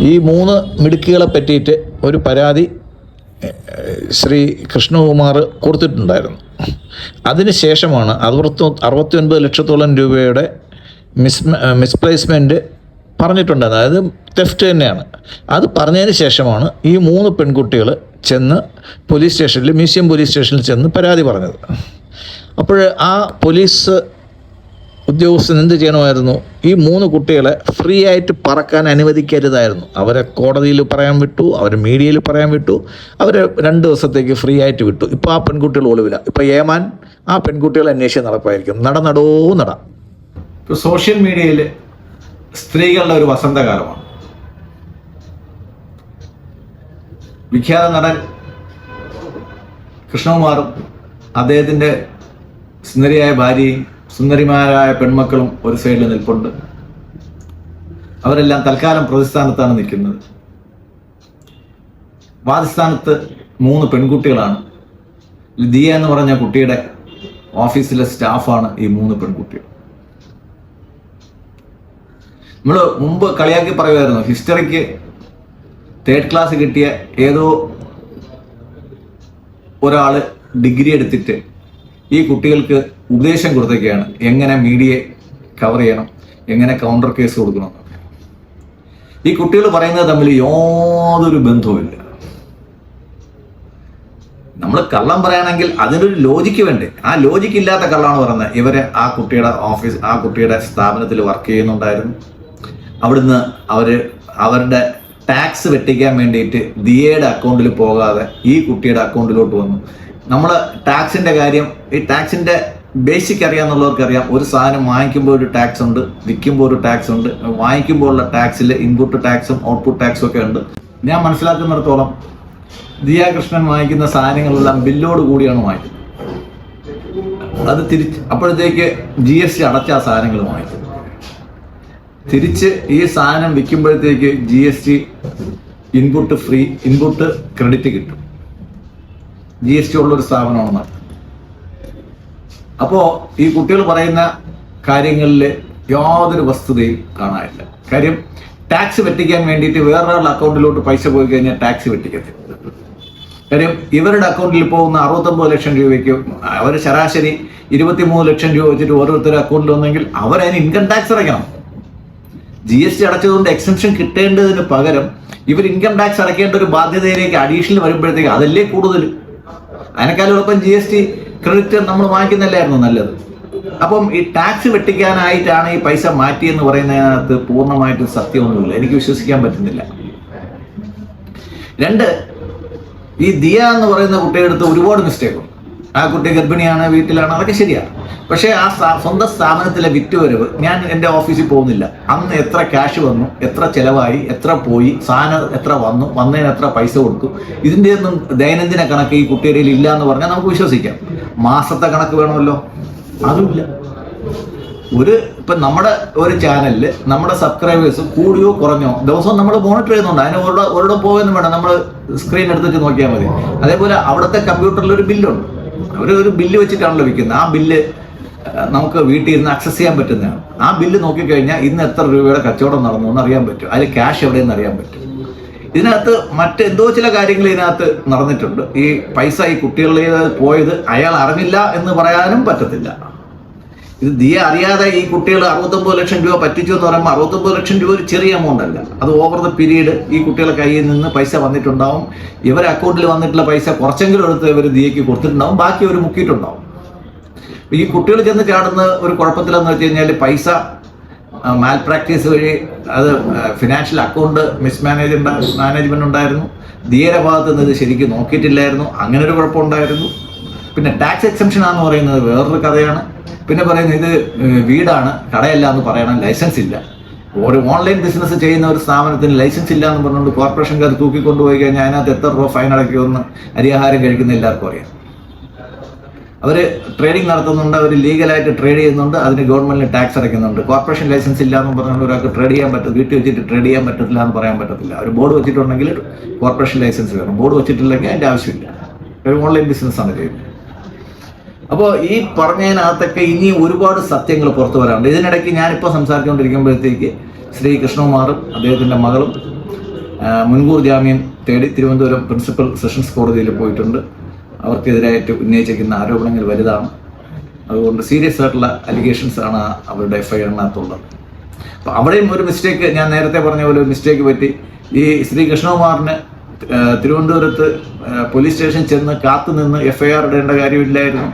ഈ 3 മിടുക്കികളെ പറ്റിയിട്ട് ഒരു പരാതി ശ്രീ കൃഷ്ണകുമാർ കൊടുത്തിട്ടുണ്ടായിരുന്നു. അതിനുശേഷമാണ് 69 ലക്ഷത്തോളം രൂപയുടെ മിസ്പ്ലേസ്മെൻറ്റ് പറഞ്ഞിട്ടുണ്ടായിരുന്നു. അതായത് തെഫ്റ്റ് തന്നെയാണ്. അത് പറഞ്ഞതിന് ശേഷമാണ് ഈ 3 പെൺകുട്ടികൾ ചെന്ന് മ്യൂസിയം പോലീസ് സ്റ്റേഷനിൽ ചെന്ന് പരാതി പറഞ്ഞത്. അപ്പോൾ ആ പോലീസ് ഉദ്യോഗസ്ഥൻ എന്ത് ചെയ്യണമായിരുന്നു? ഈ 3 കുട്ടികളെ ഫ്രീ ആയിട്ട് പറക്കാൻ അനുവദിക്കരുതായിരുന്നു. അവരെ കോടതിയിൽ പറയാൻ വിട്ടു, അവരെ മീഡിയയിൽ പറയാൻ വിട്ടു, അവരെ 2 ദിവസത്തേക്ക് ഫ്രീ ആയിട്ട് വിട്ടു. ഇപ്പോൾ ആ പെൺകുട്ടികൾ ഒളിവില്ല. ഇപ്പോൾ ഏമാൻ ആ പെൺകുട്ടികളെ അന്വേഷിച്ച് നടപ്പായിരിക്കും. നടോ. ഇപ്പോൾ സോഷ്യൽ മീഡിയയിൽ സ്ത്രീകളുടെ ഒരു വസന്തകാലമാണ്. വിഖ്യാത നടൻ കൃഷ്ണകുമാറും അദ്ദേഹത്തിൻ്റെ സുന്ദരിയായ ഭാര്യയും സുന്ദരിമാരായ പെൺമക്കളും ഒരു സൈഡിൽ നിൽപ്പുണ്ട്. അവരെല്ലാം തൽക്കാലം പ്രതിസ്ഥാനത്താണ് നിൽക്കുന്നത്. വാദിസ്ഥാനത്ത് 3 പെൺകുട്ടികളാണ്. ദിയ എന്ന് പറഞ്ഞ കുട്ടിയുടെ ഓഫീസിലെ സ്റ്റാഫാണ് ഈ 3 പെൺകുട്ടികൾ. നമ്മൾ മുമ്പ് കളിയാക്കി പറയുമായിരുന്നു, ഹിസ്റ്ററിക്ക് 3rd ക്ലാസ് കിട്ടിയ ഏതോ ഒരാൾ ഡിഗ്രി എടുത്തിട്ട് ഈ കുട്ടികൾക്ക് ഉപദേശം കൊടുത്തൊക്കെയാണ് എങ്ങനെ മീഡിയയെ കവർ ചെയ്യണം, എങ്ങനെ കൗണ്ടർ കേസ് കൊടുക്കണം. ഈ കുട്ടികൾ പറയുന്നത് തമ്മിൽ യാതൊരു ബന്ധവുമില്ല. നമ്മൾ കള്ളം പറയുകയാണെങ്കിൽ അതിനൊരു ലോജിക്ക് വേണ്ടേ? ആ ലോജിക്ക് ഇല്ലാത്ത കള്ളമാണ് പറയുന്നത്. ഇവരെ ആ കുട്ടിയുടെ സ്ഥാപനത്തിൽ വർക്ക് ചെയ്യുന്നുണ്ടായിരുന്നു. അവിടുന്ന് അവരുടെ ടാക്സ് വെട്ടിക്കാൻ വേണ്ടിയിട്ട് ദിയയുടെ അക്കൗണ്ടിൽ പോകാതെ ഈ കുട്ടിയുടെ അക്കൗണ്ടിലോട്ട് വന്നു. നമ്മൾ ടാക്സിൻ്റെ കാര്യം, ഈ ടാക്സിൻ്റെ ബേസിക് അറിയാമെന്നുള്ളവർക്കറിയാം. ഒരു സാധനം വാങ്ങിക്കുമ്പോൾ ഒരു ടാക്സ് ഉണ്ട്, വിൽക്കുമ്പോൾ ഒരു ടാക്സ് ഉണ്ട്. വാങ്ങിക്കുമ്പോഴുള്ള ടാക്സിൽ ഇൻപുട്ട് ടാക്സും ഔട്ട്പുട്ട് ടാക്സും ഒക്കെ ഉണ്ട്. ഞാൻ മനസ്സിലാക്കുന്നിടത്തോളം ദിയ കൃഷ്ണൻ വാങ്ങിക്കുന്ന സാധനങ്ങളെല്ലാം ബില്ലോട് കൂടിയാണ് വാങ്ങിക്കുന്നത്. അത് അപ്പോഴത്തേക്ക് GST അടച്ച ആ സാധനങ്ങൾ വാങ്ങിക്കും. തിരിച്ച് ഈ സാധനം വിൽക്കുമ്പോഴത്തേക്ക് GST ഇൻപുട്ട് ക്രെഡിറ്റ് കിട്ടും. GST ഉള്ളൊരു സ്ഥാപനമാണ്. അപ്പോൾ ഈ കുട്ടികൾ പറയുന്ന കാര്യങ്ങളിൽ യാതൊരു വസ്തുതയും കാണാനില്ല. കാര്യം ടാക്സ് വെട്ടിക്കാൻ വേണ്ടിയിട്ട് വേറൊരാളുടെ അക്കൗണ്ടിലോട്ട് പൈസ പോയി കഴിഞ്ഞാൽ ടാക്സ് വെട്ടിക്കത്തില്ല. കാര്യം ഇവരുടെ അക്കൗണ്ടിൽ പോകുന്ന 69 ലക്ഷം രൂപയ്ക്ക് അവർ ശരാശരി 23 ലക്ഷം രൂപ വെച്ചിട്ട് ഓരോരുത്തരുടെ അക്കൗണ്ടിൽ വന്നെങ്കിൽ അവരതിന് ഇൻകം ടാക്സ് അടയ്ക്കണം. GST അടച്ചതുകൊണ്ട് എക്സംഷൻ കിട്ടേണ്ടതിന് പകരം ഇവർ ഇൻകം ടാക്സ് അടയ്ക്കേണ്ട ഒരു ബാധ്യതയിലേക്ക് അഡീഷണൽ വരുമ്പോഴത്തേക്ക് അതല്ലേ കൂടുതൽ. അതിനേക്കാളും എളുപ്പം GST ക്രെഡിറ്റ് നമ്മൾ വാങ്ങിക്കുന്നല്ലായിരുന്നു നല്ലത്. അപ്പം ഈ ടാക്സ് വെട്ടിക്കാനായിട്ടാണ് ഈ പൈസ മാറ്റിയെന്ന് പറയുന്നതിനകത്ത് പൂർണ്ണമായിട്ടും സത്യമൊന്നുമില്ല. എനിക്ക് വിശ്വസിക്കാൻ പറ്റുന്നില്ല. 2, ഈ ദിയ എന്ന് പറയുന്ന കുട്ടിയെടുത്ത് ഒരുപാട് മിസ്റ്റേക്കുണ്ട്. ആ കുട്ടി ഗർഭിണിയാണ്, വീട്ടിലാണ്, അതൊക്കെ ശരിയാണ്. പക്ഷേ ആ സ്വന്തം സ്ഥാപനത്തിലെ വിറ്റുവരവ്, ഞാൻ എൻ്റെ ഓഫീസിൽ പോകുന്നില്ല, അന്ന് എത്ര ക്യാഷ് വന്നു, എത്ര ചിലവായി, എത്ര പോയി, സാധനം എത്ര വന്നു, വന്നതിന് എത്ര പൈസ കൊടുത്തു, ഇതിൻ്റെ ഒന്നും ദൈനംദിന കണക്ക് ഈ കുട്ടിയുടെ ഇല്ല എന്ന് പറഞ്ഞാൽ നമുക്ക് വിശ്വസിക്കാം. മാസത്തെ കണക്ക് വേണമല്ലോ, അതുമില്ല. ഇപ്പം നമ്മുടെ ഒരു ചാനലിൽ നമ്മുടെ സബ്സ്ക്രൈബേഴ്സ് കൂടിയോ കുറഞ്ഞോ ദിവസവും നമ്മൾ മോണിറ്റർ ചെയ്യുന്നുണ്ട്. അതിന് ഒരിടം പോയെന്ന് വേണം, നമ്മൾ സ്ക്രീൻ എടുത്തിട്ട് നോക്കിയാൽ മതി. അതേപോലെ അവിടുത്തെ കമ്പ്യൂട്ടറിൽ ഒരു ബില്ലുണ്ട്. ഒരു ബില്ല് വെച്ചിട്ടാണല്ലോ വിൽക്കുന്നത്. ആ ബില്ല് നമുക്ക് വീട്ടിൽ ഇരുന്ന് ആക്സസ് ചെയ്യാൻ പറ്റുന്നതാണ്. ആ ബില്ല് നോക്കിക്കഴിഞ്ഞാൽ ഇന്ന് എത്ര രൂപയുടെ കച്ചവടം നടന്നു എന്ന് അറിയാൻ പറ്റും. അതിൽ ക്യാഷ് എവിടെയെന്ന് അറിയാൻ പറ്റും. ഇതിനകത്ത് മറ്റെന്തോ ചില കാര്യങ്ങൾ ഇതിനകത്ത് നടന്നിട്ടുണ്ട്. ഈ പൈസ ഈ കുട്ടികളിൽ പോയത് അയാൾ അറിഞ്ഞില്ല എന്ന് പറയാനും പറ്റത്തില്ല. ഇത് ദിയ അറിയാതെ ഈ കുട്ടികൾ 69 ലക്ഷം രൂപ പറ്റിച്ചു എന്ന് പറയുമ്പോൾ 69 ലക്ഷം രൂപ ഒരു ചെറിയ എമൗണ്ട് അല്ല. അത് ഓവർ ദ പീരീഡ് ഈ കുട്ടികളുടെ കയ്യിൽ നിന്ന് പൈസ വന്നിട്ടുണ്ടാവും. ഇവരുടെ അക്കൗണ്ടിൽ വന്നിട്ടുള്ള പൈസ കുറച്ചെങ്കിലും എടുത്ത് ഇവർ ദിയയ്ക്ക് കൊടുത്തിട്ടുണ്ടാവും, ബാക്കി അവർ മുക്കിയിട്ടുണ്ടാവും. ഈ കുട്ടികൾ ചെന്ന് ചാടുന്ന ഒരു കുഴപ്പത്തിലെന്ന് വെച്ച് കഴിഞ്ഞാൽ പൈസ മാൽ പ്രാക്ടീസ് വഴി അത് ഫിനാൻഷ്യൽ അക്കൗണ്ട് മാനേജ്മെന്റ് ഉണ്ടായിരുന്നു. ദിയയുടെ ഭാഗത്ത് നിന്ന് ഇത് ശരിക്കും നോക്കിയിട്ടില്ലായിരുന്നു. അങ്ങനെ ഒരു കുഴപ്പമുണ്ടായിരുന്നു. പിന്നെ ടാക്സ് എക്സംഷൻ ആണെന്ന് പറയുന്നത് വേറൊരു കഥയാണ്. പിന്നെ പറയുന്നത് ഇത് വീടാണ്, കടയല്ല എന്ന് പറയണം, ലൈസൻസ് ഇല്ല. ഒരു ഓൺലൈൻ ബിസിനസ് ചെയ്യുന്ന ഒരു സ്ഥാപനത്തിന് ലൈസൻസ് ഇല്ല എന്ന് പറഞ്ഞുകൊണ്ട് കോർപ്പറേഷൻകാർ തൂക്കിക്കൊണ്ടുപോയി കഴിഞ്ഞാൽ അതിനകത്ത് എത്ര രൂപ ഫൈൻ അടയ്ക്കുമെന്ന് അരിയാഹാരം കഴിക്കുന്ന എല്ലാവർക്കും അറിയാം. അവർ ട്രേഡിംഗ് നടത്തുന്നുണ്ട്, അവർ ലീഗലായിട്ട് ട്രേഡ് ചെയ്യുന്നുണ്ട്, അതിന് ഗവൺമെന്റിന് ടാക്സ് അടയ്ക്കുന്നുണ്ട്. കോർപ്പറേഷൻ ലൈസൻസ് ഇല്ല എന്ന് പറഞ്ഞുകൊണ്ട് ഒരാൾക്ക് ട്രേഡ് ചെയ്യാൻ പറ്റും, വീട്ടിൽ വെച്ചിട്ട് ട്രേഡ് ചെയ്യാൻ പറ്റത്തില്ല എന്ന് പറയാൻ പറ്റത്തില്ല. ഒരു ബോർഡ് വെച്ചിട്ടുണ്ടെങ്കിൽ കോർപ്പറേഷൻ ലൈസൻസ് വേണം, ബോർഡ് വെച്ചിട്ടില്ലെങ്കിൽ അതിൻ്റെ ആവശ്യമില്ല. ഒരു ഓൺലൈൻ ബിസിനസ്സാണ് ചെയ്യുന്നത്. അപ്പോൾ ഈ പറഞ്ഞതിനകത്തൊക്കെ ഇനി ഒരുപാട് സത്യങ്ങൾ പുറത്തു വരാറുണ്ട്. ഇതിനിടയ്ക്ക് ഞാനിപ്പോൾ സംസാരിച്ചുകൊണ്ടിരിക്കുമ്പോഴത്തേക്ക് ശ്രീ കൃഷ്ണകുമാറും അദ്ദേഹത്തിൻ്റെ മകളും മുൻകൂർ ജാമ്യം തേടി തിരുവനന്തപുരം പ്രിൻസിപ്പൽ സെഷൻസ് കോടതിയിൽ പോയിട്ടുണ്ട്. അവർക്കെതിരായിട്ട് ഉന്നയിച്ചിരിക്കുന്ന ആരോപണങ്ങൾ വലുതാണ്. അതുകൊണ്ട് സീരിയസ് ആയിട്ടുള്ള അലിഗേഷൻസ് ആണ് അവരുടെ എഫ്ഐആറിനകത്തുള്ളത്. അപ്പോൾ അവിടെയും ഒരു മിസ്റ്റേക്ക്, ഞാൻ നേരത്തെ പറഞ്ഞ പോലെ ഒരു മിസ്റ്റേക്ക് പറ്റി. ഈ ശ്രീ കൃഷ്ണകുമാറിന് തിരുവനന്തപുരത്ത് പോലീസ് സ്റ്റേഷൻ ചെന്ന് കാത്തുനിന്ന് എഫ്ഐആർ ഇടേണ്ട കാര്യമില്ലായിരുന്നു.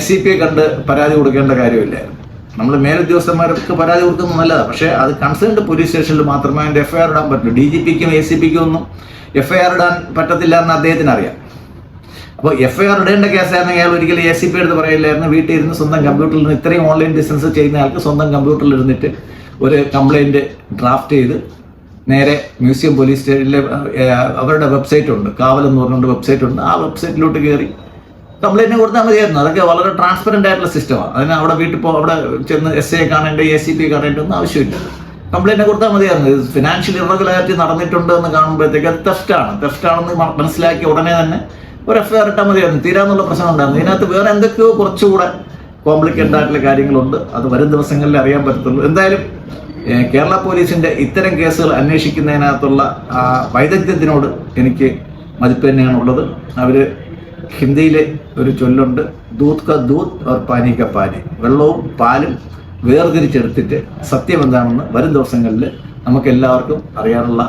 SCP കണ്ട് പരാതി കൊടുക്കേണ്ട കാര്യമില്ലായിരുന്നു. നമ്മൾ മേലുദ്യോഗസ്ഥന്മാർക്ക് പരാതി കൊടുക്കുന്നത് നല്ലതാണ്, പക്ഷേ അത് കൺസേൺഡ് പോലീസ് സ്റ്റേഷനിൽ മാത്രമേ അതിൻ്റെ എഫ്ഐആർ ഇടാൻ പറ്റുള്ളൂ. DGPക്കും ACPക്കും ഒന്നും എഫ്ഐആർ ഇടാൻ പറ്റത്തില്ല എന്ന് അദ്ദേഹത്തിന് അറിയാം. അപ്പോൾ എഫ്ഐആർ ഇടേണ്ട കേസായിരുന്നെങ്കിൽ അയാൾ ഒരിക്കലും ACP എടുത്ത് പറയില്ലായിരുന്നു. വീട്ടിൽ ഇരുന്ന് സ്വന്തം കമ്പ്യൂട്ടറിൽ നിന്ന്, ഇത്രയും ഓൺലൈൻ ബിസിനസ് ചെയ്യുന്ന ആൾക്ക് സ്വന്തം കമ്പ്യൂട്ടറിൽ ഇരുന്നിട്ട് ഒരു കംപ്ലൈൻറ്റ് ഡ്രാഫ്റ്റ് ചെയ്ത് നേരെ മ്യൂസിയം പോലീസ് സ്റ്റേഷനിലെ അവരുടെ വെബ്സൈറ്റ് ഉണ്ട്, കാവലെന്ന് പറഞ്ഞുകൊണ്ട് വെബ്സൈറ്റ് ഉണ്ട്, ആ വെബ്സൈറ്റിലോട്ട് കയറി കംപ്ലൈൻറ്റ് കൊടുത്താൽ മതിയായിരുന്നു. അതൊക്കെ വളരെ ട്രാൻസ്പെറൻ്റ് ആയിട്ടുള്ള സിസ്റ്റമാണ്. അതിന് അവിടെ വീട്ടിൽ അവിടെ ചെന്ന് SA കാണേണ്ട, ACP കാണേണ്ട ഒന്നും ആവശ്യമില്ല. കംപ്ലൈൻറ്റ് കൊടുത്താൽ മതിയായിരുന്നു. ഫിനാൻഷ്യൽ ഇറഗുലാരിറ്റി നടന്നിട്ടുണ്ട് എന്ന് കാണുമ്പോഴത്തേക്ക് അത് തെഫ്റ്റാണെന്ന് മനസ്സിലാക്കി ഉടനെ തന്നെ ഒരു എഫ്ഐആർ ഇട്ടാൽ മതിയായിരുന്നു. തീരാന്നുള്ള പ്രശ്നം ഉണ്ടായിരുന്നു. ഇതിനകത്ത് വേറെ എന്തൊക്കെയോ കുറച്ചുകൂടെ കോംപ്ലിക്കേറ്റഡ് ആയിട്ടുള്ള കാര്യങ്ങളുണ്ട്. അത് വരും ദിവസങ്ങളിൽ അറിയാൻ പറ്റത്തുള്ളൂ. എന്തായാലും കേരള പോലീസിൻ്റെ ഇത്തരം കേസുകൾ അന്വേഷിക്കുന്നതിനകത്തുള്ള വൈദഗ്ധ്യത്തിനോട് എനിക്ക് മതിപ്പ് തന്നെയാണുള്ളത്. അവർ ഹിന്ദിയിലെ ഒരു ചൊല്ലുണ്ട്, ദൂത് ക ദൂത് ഓർ പാനി ക പാനി, വെള്ളവും പാലും വേർതിരിച്ചെടുത്തിട്ട് സത്യം എന്താണെന്ന് വരും ദിവസങ്ങളിൽ നമുക്ക് എല്ലാവർക്കും അറിയാനുള്ള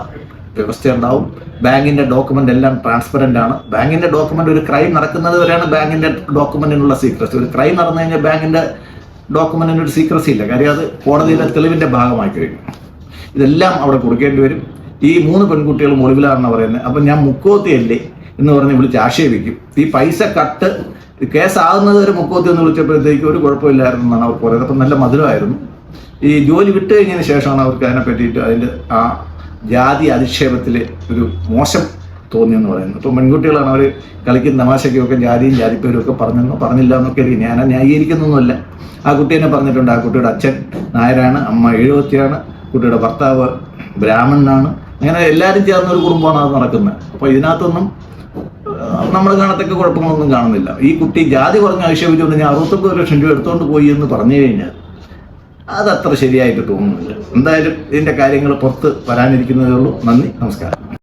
വ്യവസ്ഥ ഉണ്ടാവും. ബാങ്കിൻ്റെ ഡോക്യുമെൻ്റ് എല്ലാം ട്രാൻസ്പെറൻ്റ് ആണ്. ബാങ്കിൻ്റെ ഡോക്യുമെൻ്റ്, ഒരു ക്രൈം നടക്കുന്നത് വരെയാണ് ബാങ്കിൻ്റെ ഡോക്യുമെൻറ്റിനുള്ള സീക്രസി. ഒരു ക്രൈം നടന്നു കഴിഞ്ഞാൽ ബാങ്കിൻ്റെ ഡോക്യുമെൻറ്റിന് ഒരു സീക്രസി ഇല്ല. കാര്യം അത് കോടതിയിലെ തെളിവിൻ്റെ ഭാഗമായി കഴിഞ്ഞു. ഇതെല്ലാം അവിടെ കൊടുക്കേണ്ടി വരും. ഈ 3 പെൺകുട്ടികളും ഒളിവിലാണെന്ന് പറയുന്നത്. അപ്പം ഞാൻ മുക്കോത്തിയല്ലേ എന്ന് പറഞ്ഞ് വിളിച്ച് ആക്ഷേപിക്കും. ഈ പൈസ കട്ട് കേസാകുന്നത് വരെ മുക്കോത്തി എന്ന് വിളിച്ചപ്പോഴത്തേക്ക് ഒരു കുഴപ്പമില്ലായിരുന്നു എന്നാണ് അവർ പറയുന്നത്. അപ്പം നല്ല മധുരമായിരുന്നു. ഈ ജോലി വിട്ട് കഴിഞ്ഞതിന് ശേഷമാണ് അവർക്ക് അതിനെ പറ്റിയിട്ട് അതിൻ്റെ ആ ജാതി അധിക്ഷേപത്തിൽ ഒരു മോശം തോന്നിയെന്ന് പറയുന്നത്. അപ്പോൾ പെൺകുട്ടികളാണ് അവർ കളിക്കുന്ന തമാശയ്ക്കൊക്കെ ജാതിയും ജാതിപ്പേരും ഒക്കെ പറഞ്ഞില്ല എന്നൊക്കെ അറിയാം. ഞാൻ ന്യായീകരിക്കുന്നൊന്നുമല്ല. ആ കുട്ടി തന്നെ പറഞ്ഞിട്ടുണ്ട്, ആ കുട്ടിയുടെ അച്ഛൻ നായരാണ്, അമ്മ എഴുപത്തിയാണ്, കുട്ടിയുടെ ഭർത്താവ് ബ്രാഹ്മണനാണ്. അങ്ങനെ എല്ലാവരും ചേർന്നൊരു കുടുംബമാണ് അത് നടക്കുന്നത്. അപ്പോൾ ഇതിനകത്തൊന്നും നമ്മൾ കാണത്തക്ക കുഴപ്പങ്ങളൊന്നും കാണുന്നില്ല. ഈ കുട്ടി ജാതി പറഞ്ഞ് ആക്ഷേപിച്ചുകൊണ്ട് ഞാൻ 69 ലക്ഷം രൂപ എടുത്തുകൊണ്ട് പോയി എന്ന് പറഞ്ഞു കഴിഞ്ഞാൽ അതത്ര ശരിയായിട്ട് തോന്നുന്നില്ല. എന്തായാലും ഇതിൻ്റെ കാര്യങ്ങൾ പുറത്ത് വരാനിരിക്കുന്നതേ ഉള്ളൂ. നന്ദി, നമസ്കാരം.